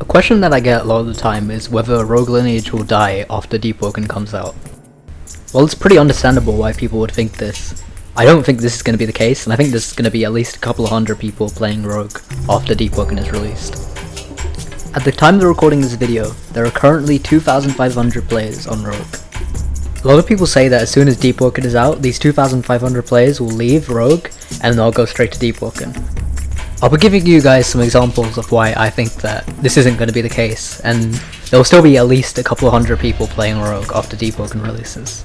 A question that I get a lot of the time is whether Rogue Lineage will die after Deepwoken comes out. Well, it's pretty understandable why people would think this. I don't think this is going to be the case, and I think there's going to be at least a couple of hundred people playing Rogue after Deepwoken is released. At the time of recording this video, there are currently 2,500 players on Rogue. A lot of people say that as soon as Deepwoken is out, these 2,500 players will leave Rogue and they'll go straight to Deepwoken. I'll be giving you guys some examples of why I think that this isn't going to be the case, and there will still be at least a couple of hundred people playing Rogue after Deepwoken releases.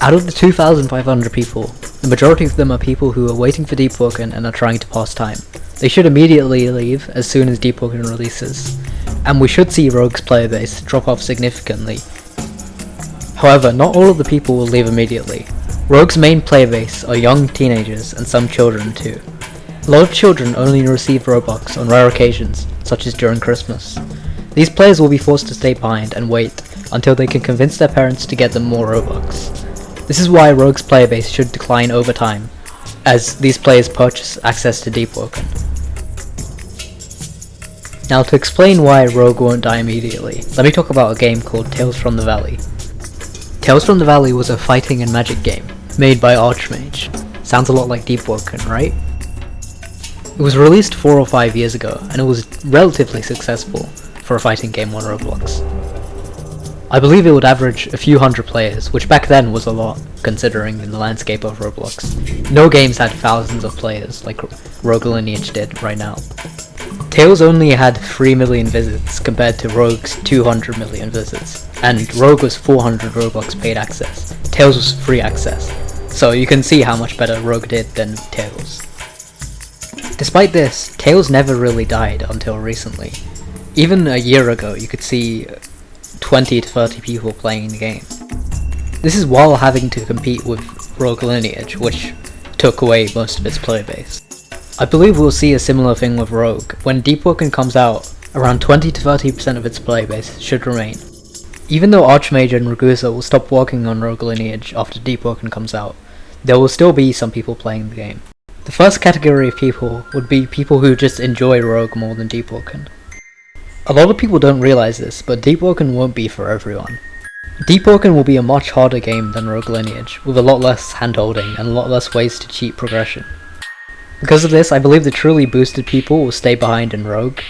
Out of the 2,500 people, the majority of them are people who are waiting for Deepwoken and are trying to pass time. They should immediately leave as soon as Deepwoken releases, and we should see Rogue's player base drop off significantly. However, not all of the people will leave immediately. Rogue's main player base are young teenagers and some children too. A lot of children only receive Robux on rare occasions, such as during Christmas. These players will be forced to stay behind and wait until they can convince their parents to get them more Robux. This is why Rogue's player base should decline over time, as these players purchase access to Deepwoken. Now, to explain why Rogue won't die immediately, let me talk about a game called Tales from the Valley. Tales from the Valley was a fighting and magic game, made by Archmage. Sounds a lot like Deepwoken, right? It was released 4 or 5 years ago, and it was relatively successful for a fighting game on Roblox. I believe it would average a few hundred players, which back then was a lot, considering the landscape of Roblox. No games had thousands of players like Rogue Lineage did right now. Tales only had 3 million visits compared to Rogue's 200 million visits, and Rogue was 400 Robux paid access. Tales was free access, so you can see how much better Rogue did than Tales. Despite this, Tales never really died until recently. Even a year ago, you could see 20 to 30 people playing the game. This is while having to compete with Rogue Lineage, which took away most of its player base. I believe we'll see a similar thing with Rogue. When Deepwoken comes out, around 20 to 30% of its player base should remain. Even though Archmage and Ragusa will stop working on Rogue Lineage after Deepwoken comes out, there will still be some people playing the game. The first category of people would be people who just enjoy Rogue more than Deepwoken. A lot of people don't realize this, but Deepwoken won't be for everyone. Deepwoken will be a much harder game than Rogue Lineage, with a lot less handholding and a lot less ways to cheat progression. Because of this, I believe the truly boosted people will stay behind in Rogue.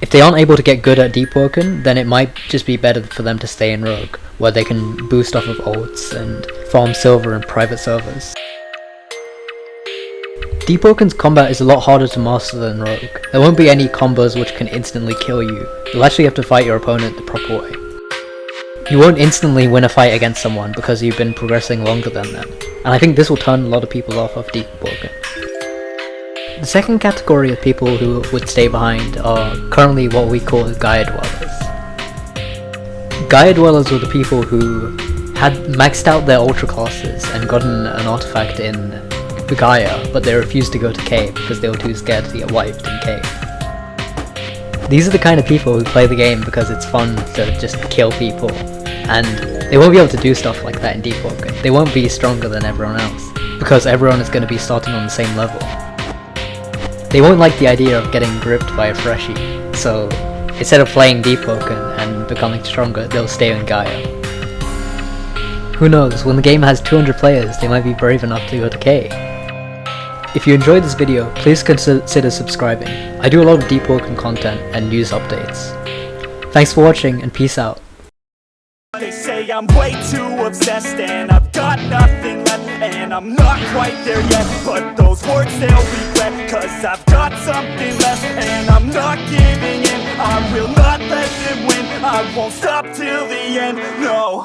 If they aren't able to get good at Deepwoken, then it might just be better for them to stay in Rogue, where they can boost off of ults and farm silver in private servers. Deepwoken's combat is a lot harder to master than Rogue. There won't be any combos which can instantly kill you. You'll actually have to fight your opponent the proper way. You won't instantly win a fight against someone because you've been progressing longer than them, and I think this will turn a lot of people off of Deepwoken. The second category of people who would stay behind are currently what we call Gaia Dwellers. Gaia Dwellers were the people who had maxed out their ultra classes and gotten an artifact in Gaia, but they refused to go to cave because they were too scared to get wiped in cave. These are the kind of people who play the game because it's fun to just kill people, and they won't be able to do stuff like that in Deepwoken. They won't be stronger than everyone else, because everyone is going to be starting on the same level. They won't like the idea of getting gripped by a freshie, so instead of playing Deepwoken and becoming stronger, they'll stay in Gaia. Who knows, when the game has 200 players, they might be brave enough to go to K. If you enjoyed this video, please consider subscribing. I do a lot of Deepwoken content and news updates. Thanks for watching, and peace out. They say I'm way too obsessed and I've got nothing left, and I'm not quite there yet, but those words they'll regret, cause I've got something left and I'm not giving in. I will not let them win, I won't stop till the end, no.